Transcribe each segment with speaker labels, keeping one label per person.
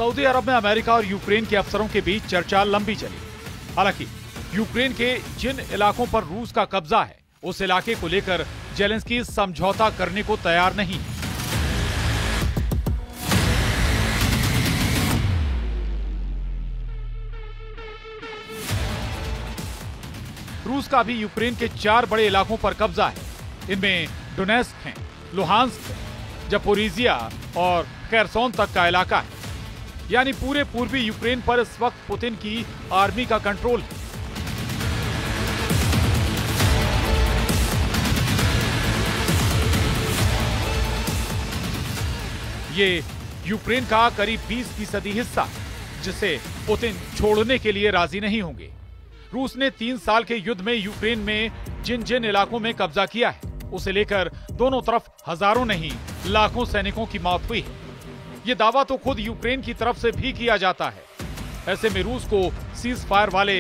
Speaker 1: Saudi अरब में America और Ukraine के अफसरों के बीच चर्चा लंबी चली। हालांकि यूक्रेन के जिन इलाकों पर रूस का कब्जा है, उस इलाके को लेकर जेलेंस्की समझौता करने को तैयार नहीं है। रूस का भी यूक्रेन के 4 बड़े इलाकों पर कब्जा है। इनमें डोनेस्क है, लुहांस्क है, जपोरिजिया और खेरसोन तक का इलाका है। यानी पूरे पूर्वी यूक्रेन पर इस वक्त पुतिन की आर्मी का कंट्रोल है। ये यूक्रेन का करीब 20% हिस्सा है, जिसे पुतिन छोड़ने के लिए राजी नहीं होंगे। रूस ने 3 साल के युद्ध में यूक्रेन में जिन जिन इलाकों में कब्जा किया है, उसे लेकर दोनों तरफ हजारों नहीं लाखों सैनिकों की मौत हुई है। ये दावा तो खुद यूक्रेन की तरफ से भी किया जाता है। ऐसे में रूस को सीज फायर वाले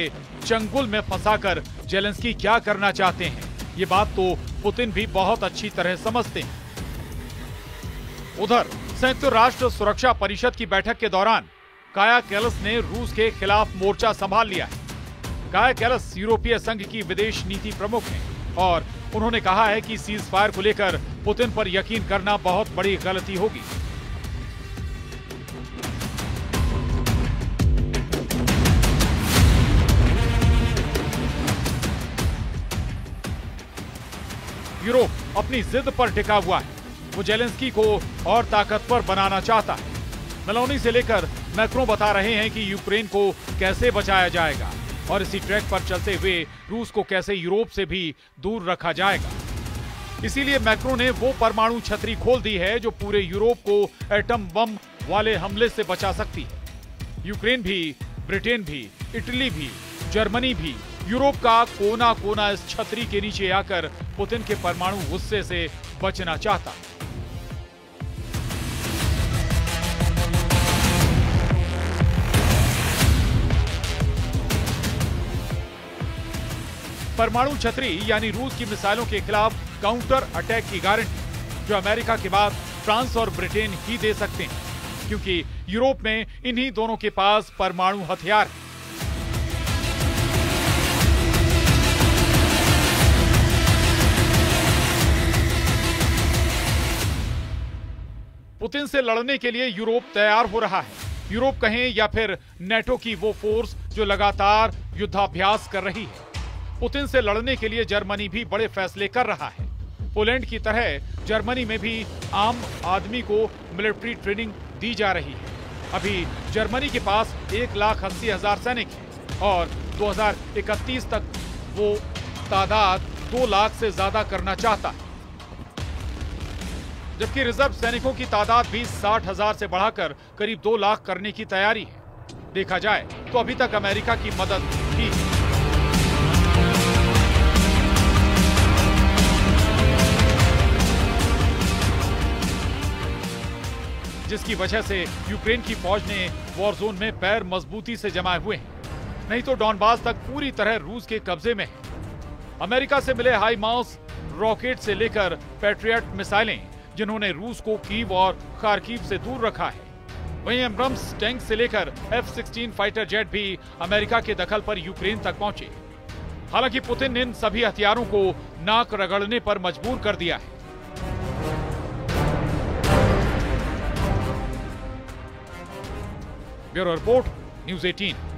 Speaker 1: चंगुल में फंसाकर जेलेंस्की क्या करना चाहते हैं, ये बात तो पुतिन भी बहुत अच्छी तरह समझते हैं। उधर संयुक्त राष्ट्र सुरक्षा परिषद की बैठक के दौरान काया कैलस ने रूस के खिलाफ मोर्चा संभाल लिया है। काया कैलस यूरोपीय संघ की विदेश नीति प्रमुख हैं और उन्होंने कहा है कि सीज फायर को लेकर पुतिन पर यकीन करना बहुत बड़ी गलती होगी। यूरोप अपनी जिद पर टिका हुआ है। वो जेलेंस्की को और ताकतवर बनाना चाहता है। मेलोनी से लेकर मैक्रों बता रहे हैं कि यूक्रेन को कैसे बचाया जाएगा और इसी ट्रैक पर चलते हुए रूस को कैसे यूरोप से भी दूर रखा जाएगा। इसीलिए मैक्रों ने वो परमाणु छतरी खोल दी है जो पूरे यूरोप को एटम बम वाले हमले से बचा सकती है। यूक्रेन भी, ब्रिटेन भी, इटली भी, जर्मनी भी, यूरोप का कोना कोना इस छतरी के नीचे आकर पुतिन के परमाणु गुस्से से बचना चाहता है। परमाणु छतरी यानी रूस की मिसाइलों के खिलाफ काउंटर अटैक की गारंटी जो अमेरिका के बाद फ्रांस और ब्रिटेन ही दे सकते हैं, क्योंकि यूरोप में इन्हीं दोनों के पास परमाणु हथियार है। पुतिन से लड़ने के लिए यूरोप तैयार हो रहा है। यूरोप कहें या फिर नेटो की वो फोर्स जो लगातार युद्धाभ्यास कर रही है। पुतिन से लड़ने के लिए जर्मनी भी बड़े फैसले कर रहा है। पोलैंड की तरह जर्मनी में भी आम आदमी को मिलिट्री ट्रेनिंग दी जा रही है। अभी जर्मनी के पास 1,80,000 सैनिक हैं और 2031 तक वो तादाद 2 लाख से ज्यादा करना चाहता है। जबकि रिजर्व सैनिकों की तादाद भी 60,000 से बढ़ाकर करीब 2 लाख करने की तैयारी है। देखा जाए तो अभी तक अमेरिका की मदद भी है। जिसकी वजह से यूक्रेन की फौज ने वॉर जोन में पैर मजबूती से जमाए हुए हैं। नहीं तो डॉनबास तक पूरी तरह रूस के कब्जे में है। अमेरिका से मिले हाईमार्स रॉकेट से लेकर पैट्रियट मिसाइलें जिन्होंने रूस को कीव और खार्किव से दूर रखा है। वहीं एब्रम्स टैंक से लेकर F-16 फाइटर जेट भी अमेरिका के दखल पर यूक्रेन तक पहुंचे। हालांकि पुतिन ने इन सभी हथियारों को नाक रगड़ने पर मजबूर कर दिया है। Bureau report, news 18।